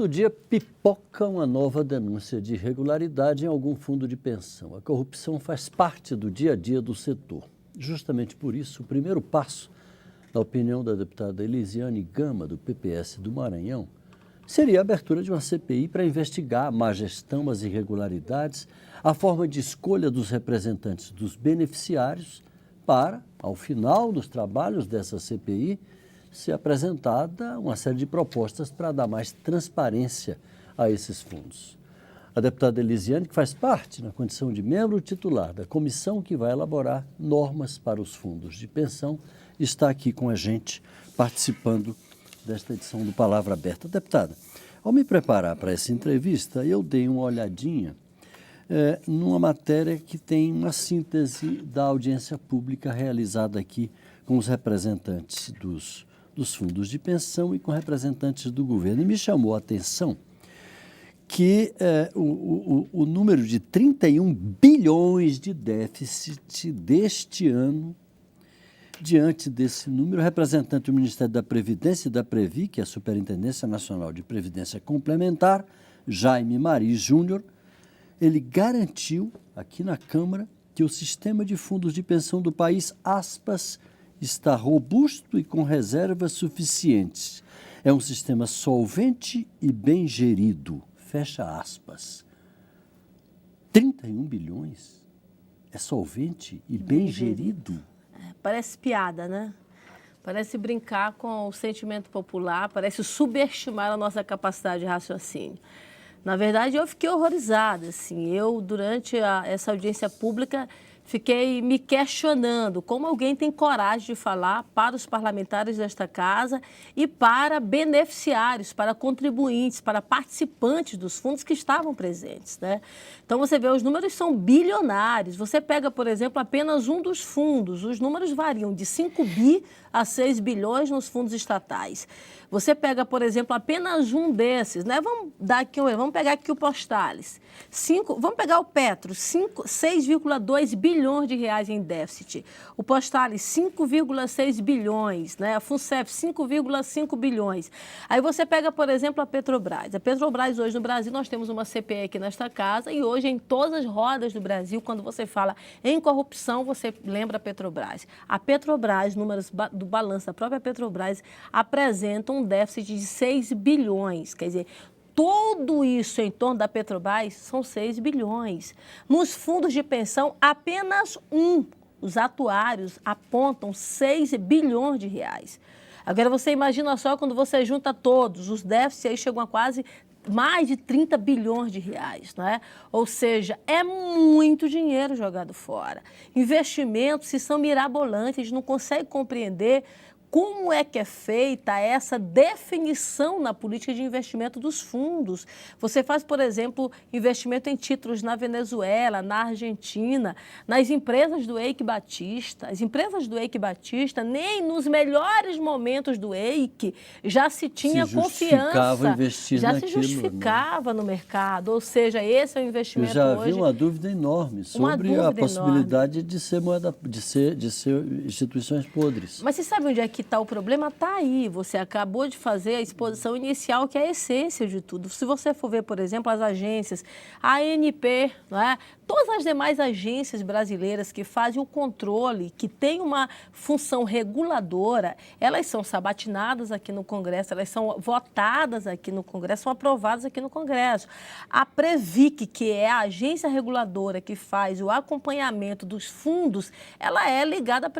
Todo dia pipoca uma nova denúncia de irregularidade em algum fundo de pensão. A corrupção faz parte do dia a dia do setor. Justamente por isso, o primeiro passo, na opinião da deputada Elisiane Gama, do PPS do Maranhão, seria a abertura de uma CPI para investigar a má gestão, as irregularidades, a forma de escolha dos representantes dos beneficiários para, ao final dos trabalhos dessa CPI, ser apresentada uma série de propostas para dar mais transparência a esses fundos. A deputada Elisiane, que faz parte, na condição de membro titular da comissão que vai elaborar normas para os fundos de pensão, está aqui com a gente, participando desta edição do Palavra Aberta. Deputada, ao me preparar para essa entrevista, eu dei uma olhadinha numa matéria que tem uma síntese da audiência pública realizada aqui com os representantes dos fundos de pensão e com representantes do governo. E me chamou a atenção que o número de 31 bilhões de déficit deste ano, diante desse número, o representante do Ministério da Previdência e da Previ, que é a Superintendência Nacional de Previdência Complementar, Jaime Mari Júnior, ele garantiu aqui na Câmara que o sistema de fundos de pensão do país, aspas, está robusto e com reservas suficientes. É um sistema solvente e bem gerido. Fecha aspas. 31 bilhões? É solvente e bem gerido? Parece piada, né? Parece brincar com o sentimento popular, parece subestimar a nossa capacidade de raciocínio. Na verdade, eu fiquei horrorizada. Assim. Eu, durante essa audiência pública, fiquei me questionando como alguém tem coragem de falar para os parlamentares desta casa e para beneficiários, para contribuintes, para participantes dos fundos que estavam presentes, né? Então, você vê, os números são bilionários. Você pega, por exemplo, apenas um dos fundos. Os números variam de 5 bi a 6 bilhões nos fundos estatais. Você pega, por exemplo, apenas um desses, né? Vamos pegar aqui o Postales. Vamos pegar o Petro, 6,2 bilhões de reais em déficit. O Postales, 5,6 bilhões, né? A FUNCEF, 5,5 bilhões. Aí você pega, por exemplo, a Petrobras. A Petrobras, hoje no Brasil, nós temos uma CPI aqui nesta casa e hoje em todas as rodas do Brasil, quando você fala em corrupção, você lembra a Petrobras. A Petrobras, números do balanço da própria Petrobras, apresentam um déficit de 6 bilhões, quer dizer, tudo isso em torno da Petrobras são 6 bilhões. Nos fundos de pensão, apenas os atuários apontam 6 bilhões de reais. Agora, você imagina só quando você junta todos, os déficits aí chegam a quase mais de 30 bilhões de reais, não é? Ou seja, é muito dinheiro jogado fora. Investimentos, se são mirabolantes, a gente não consegue compreender como é que é feita essa definição na política de investimento dos fundos. Você faz, por exemplo, investimento em títulos na Venezuela, na Argentina, nas empresas do Eike Batista. As empresas do Eike Batista, nem nos melhores momentos do Eike, já se tinha confiança, investir já naquilo, se justificava, né, no mercado. Ou seja, esse é o investimento hoje. Eu já vi uma dúvida enorme sobre a possibilidade de ser instituições podres. Mas você sabe onde é que está o problema? Está aí. Você acabou de fazer a exposição inicial, que é a essência de tudo. Se você for ver, por exemplo, as agências, a ANP, não é? Todas as demais agências brasileiras que fazem o controle, que têm uma função reguladora, elas são sabatinadas aqui no Congresso, elas são votadas aqui no Congresso, são aprovadas aqui no Congresso. A Previc, que é a agência reguladora que faz o acompanhamento dos fundos, ela é ligada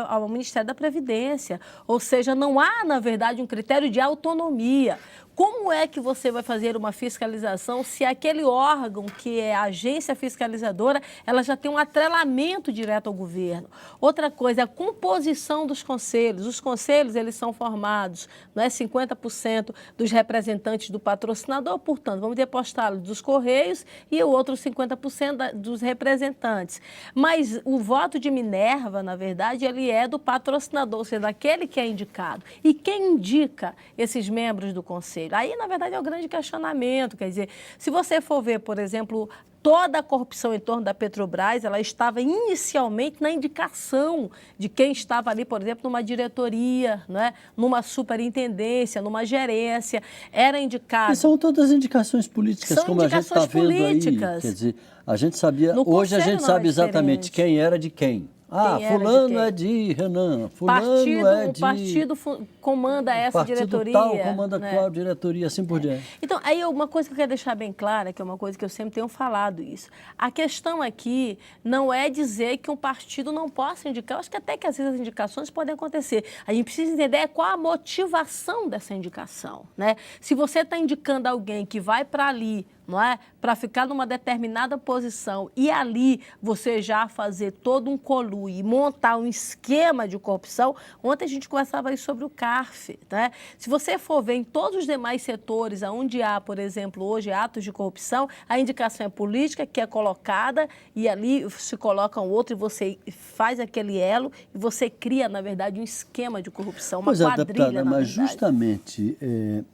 ao Ministério da Previdência. Ou seja, não há, na verdade, um critério de autonomia. Como é que você vai fazer uma fiscalização se aquele órgão, que é a agência fiscalizadora, ela já tem um atrelamento direto ao governo? Outra coisa, a composição dos conselhos. Os conselhos, eles são formados, não é, 50% dos representantes do patrocinador, portanto, vamos ter postá-lo dos Correios e o outro 50% dos representantes. Mas o voto de Minerva, na verdade, ele é do patrocinador, ou seja, daquele que é indicado. E quem indica esses membros do conselho? Aí, na verdade, é o grande questionamento. Quer dizer, se você for ver, por exemplo, Toda a corrupção em torno da Petrobras, ela estava inicialmente na indicação de quem estava ali, por exemplo, numa diretoria, né? Numa superintendência, numa gerência, era indicado. E são todas indicações políticas, São como indicações a gente está vendo políticas. aí. Quer dizer, a gente sabia, No hoje a Conselho gente não sabe é exatamente diferente. quem era de quem. Ah, Quem era de fulano quem? é de Renan, fulano é de... O partido comanda essa partido diretoria. tal comanda né? qual diretoria, assim por diante. Então, aí uma coisa que eu quero deixar bem clara, que é uma coisa que eu sempre tenho falado isso. A questão aqui não é dizer que um partido não possa indicar. Eu acho que até que às vezes as indicações podem acontecer. A gente precisa entender qual a motivação dessa indicação, né? Se você está indicando alguém que vai para ali, não é? Para ficar numa determinada posição e ali você já fazer todo um conluio e montar um esquema de corrupção. Ontem a gente conversava aí sobre o CARF, né? Se você for ver em todos os demais setores onde há, por exemplo, hoje atos de corrupção, a indicação é política que é colocada e ali se coloca um outro e você faz aquele elo e você cria, na verdade, um esquema de corrupção, uma quadrilha, deputada, na mas verdade. justamente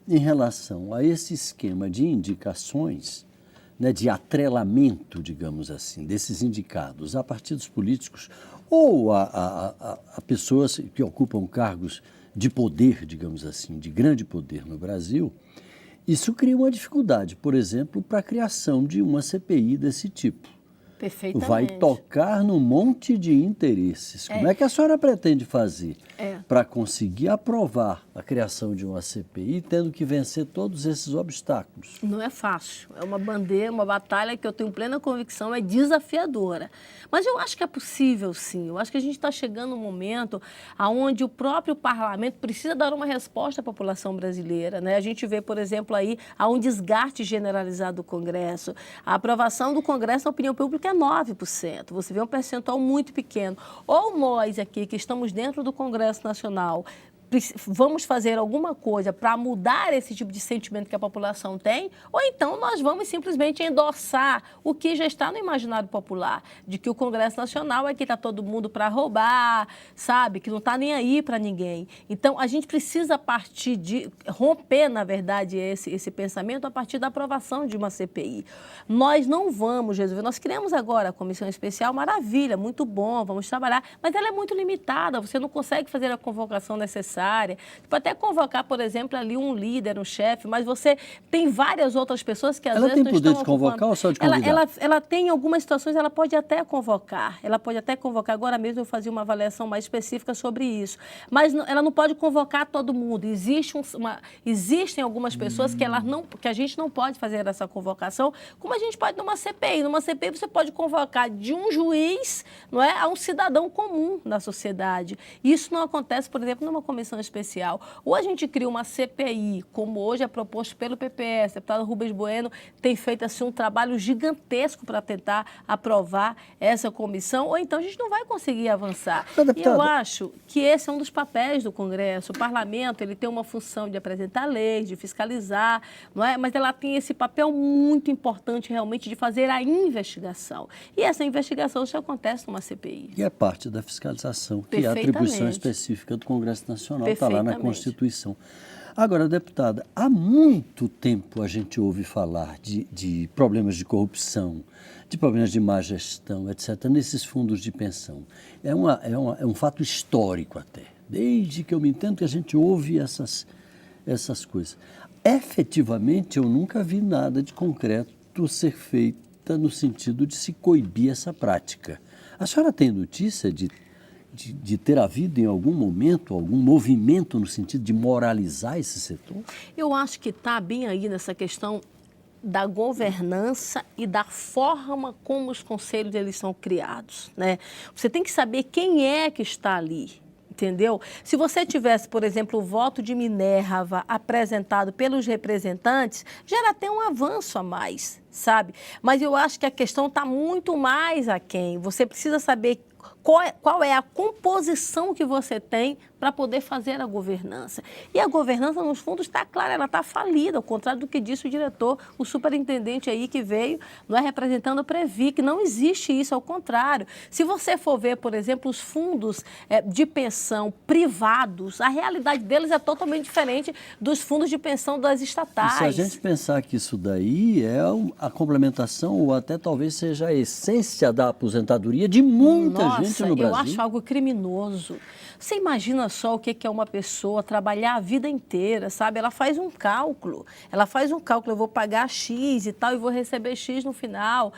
em relação a esse esquema de indicações, né, de atrelamento, digamos assim, desses indicados a partidos políticos ou a pessoas que ocupam cargos de poder, digamos assim, de grande poder no Brasil, isso cria uma dificuldade, por exemplo, para a criação de uma CPI desse tipo. Perfeitamente. Vai tocar num monte de interesses. Como é que a senhora pretende fazer para conseguir aprovar a criação de uma CPI, tendo que vencer todos esses obstáculos? Não é fácil. É uma bandeira, uma batalha que eu tenho plena convicção, é desafiadora. Mas eu acho que é possível, sim. Eu acho que a gente está chegando num momento onde o próprio parlamento precisa dar uma resposta à população brasileira, né? A gente vê, por exemplo, aí há um desgaste generalizado do Congresso. A aprovação do Congresso na opinião pública é 9%. Você vê um percentual muito pequeno. Ou nós aqui, que estamos dentro do Congresso Nacional, vamos fazer alguma coisa para mudar esse tipo de sentimento que a população tem, ou então nós vamos simplesmente endossar o que já está no imaginário popular, de que o Congresso Nacional é que está todo mundo para roubar, sabe, que não está nem aí para ninguém. Então, a gente precisa partir de romper, na verdade, esse pensamento a partir da aprovação de uma CPI. Nós não vamos resolver, nós criamos agora a comissão especial, maravilha, muito bom, vamos trabalhar, mas ela é muito limitada, você não consegue fazer a convocação necessária. Você pode até convocar, por exemplo, ali um líder, um chefe, mas você tem várias outras pessoas que às vezes não estão... Ela tem poder de convocar ou só de convidar? Ela tem em algumas situações, ela pode até convocar. Ela pode até convocar. Agora mesmo eu fazia uma avaliação mais específica sobre isso. Mas ela não pode convocar todo mundo. Existem algumas pessoas que a gente não pode fazer essa convocação, como a gente pode numa CPI. Numa CPI você pode convocar de um juiz, não é, a um cidadão comum da sociedade. Isso não acontece, por exemplo, numa comissão especial. Ou a gente cria uma CPI, como hoje é proposto pelo PPS, o deputado Rubens Bueno tem feito assim, um trabalho gigantesco para tentar aprovar essa comissão, ou então a gente não vai conseguir avançar. E eu acho que esse é um dos papéis do Congresso. O parlamento ele tem uma função de apresentar leis, de fiscalizar, não é? Mas ela tem esse papel muito importante realmente de fazer a investigação. E essa investigação só acontece numa CPI. E é parte da fiscalização, que é a atribuição específica do Congresso Nacional, está lá na Constituição. Agora, deputada, há muito tempo a gente ouve falar de problemas de corrupção, de problemas de má gestão, etc., nesses fundos de pensão. É um fato histórico até. Desde que eu me entendo que a gente ouve essas coisas. Efetivamente, eu nunca vi nada de concreto ser feita no sentido de se coibir essa prática. A senhora tem notícia de ter havido em algum momento, algum movimento no sentido de moralizar esse setor? Eu acho que está bem aí nessa questão da governança e da forma como os conselhos eles são criados, né? Você tem que saber quem é que está ali, entendeu? Se você tivesse, por exemplo, o voto de Minerva apresentado pelos representantes, já era até um avanço a mais, sabe? Mas eu acho que a questão está muito mais aquém. Você precisa saber qual é a composição que você tem para poder fazer a governança. E a governança nos fundos está clara, ela está falida, ao contrário do que disse o diretor, o superintendente aí que veio, não é, representando a Previc, não existe isso, ao contrário. Se você for ver, por exemplo, os fundos de pensão privados, a realidade deles é totalmente diferente dos fundos de pensão das estatais. E se a gente pensar que isso daí é a complementação ou até talvez seja a essência da aposentadoria de muita gente no Brasil. Eu acho algo criminoso. Você imagina só o que é uma pessoa trabalhar a vida inteira, sabe? Ela faz um cálculo, eu vou pagar X e tal e vou receber X no final.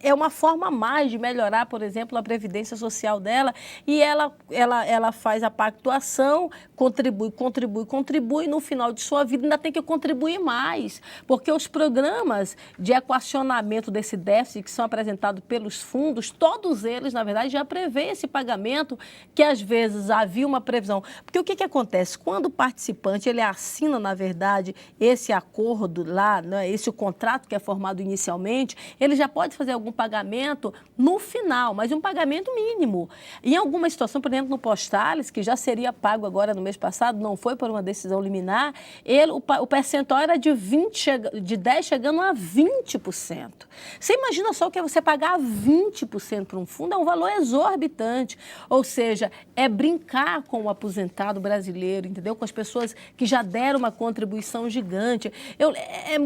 É uma forma a mais de melhorar, por exemplo, a previdência social dela e ela faz a pactuação, contribui, no final de sua vida ainda tem que contribuir mais, porque os programas de equacionamento desse déficit que são apresentados pelos fundos, todos eles, na verdade, já prevêem esse pagamento que às vezes havia uma previsão. Porque o que acontece? Quando o participante ele assina, na verdade, esse acordo lá, né, esse contrato que é formado inicialmente, ele já pode fazer algum pagamento no final, mas um pagamento mínimo. Em alguma situação, por exemplo, no Postales, que já seria pago agora no mês passado, não foi por uma decisão liminar, o percentual era de 10 chegando a 20%. Você imagina só o que é você pagar 20% para um fundo, é um valor exorbitante. Ou seja, é brincar com o aposentado brasileiro, entendeu? Com as pessoas que já deram uma contribuição gigante.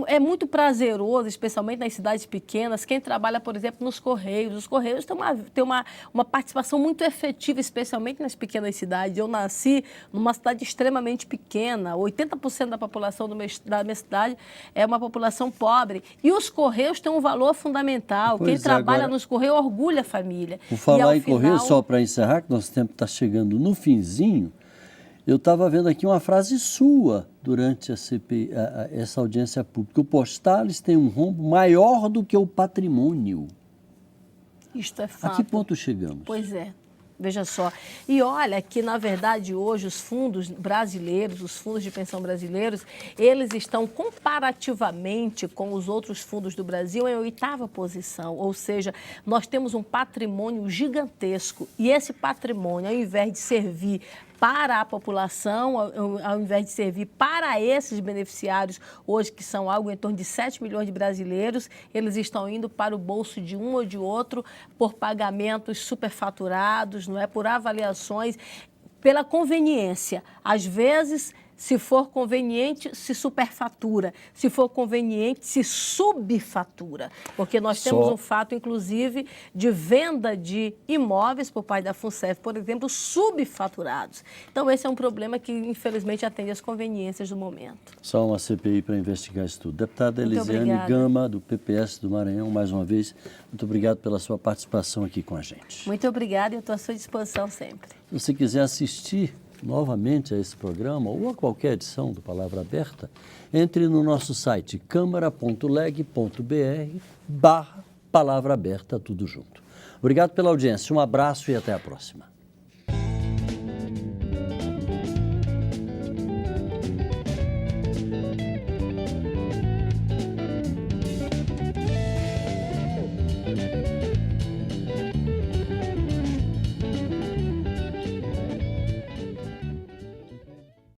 É muito prazeroso, especialmente nas cidades pequenas, quem trabalha, por exemplo, nos Correios. Os Correios têm uma participação muito efetiva, especialmente nas pequenas cidades. Eu nasci numa cidade extremamente pequena, 80% da população da minha cidade é uma população pobre. E os Correios têm um valor fundamental. Quem trabalha nos Correios orgulha a família. Por falar em Correios, só para encerrar, que nosso tempo está chegando no finzinho, eu estava vendo aqui uma frase sua durante essa audiência pública. O Postales tem um rombo maior do que o patrimônio. Isto é fato. A que ponto chegamos? Pois é. Veja só. E olha que, na verdade, hoje os fundos brasileiros, os fundos de pensão brasileiros, eles estão comparativamente com os outros fundos do Brasil em 8ª posição. Ou seja, nós temos um patrimônio gigantesco e esse patrimônio, ao invés de servir para a população, ao invés de servir para esses beneficiários, hoje que são algo em torno de 7 milhões de brasileiros, eles estão indo para o bolso de um ou de outro por pagamentos superfaturados, não é? Por avaliações, pela conveniência. Às vezes, se for conveniente, se superfatura. Se for conveniente, se subfatura. Porque nós temos um fato, inclusive, de venda de imóveis por parte da FUNCEF, por exemplo, subfaturados. Então, esse é um problema que, infelizmente, atende às conveniências do momento. Só uma CPI para investigar isso tudo. Deputada Elisiane Gama, do PPS do Maranhão, mais uma vez, muito obrigado pela sua participação aqui com a gente. Muito obrigada e eu estou à sua disposição sempre. Se você quiser assistir novamente a esse programa ou a qualquer edição do Palavra Aberta, entre no nosso site câmara.leg.br/Palavra Aberta, tudo junto. Obrigado pela audiência, um abraço e até a próxima.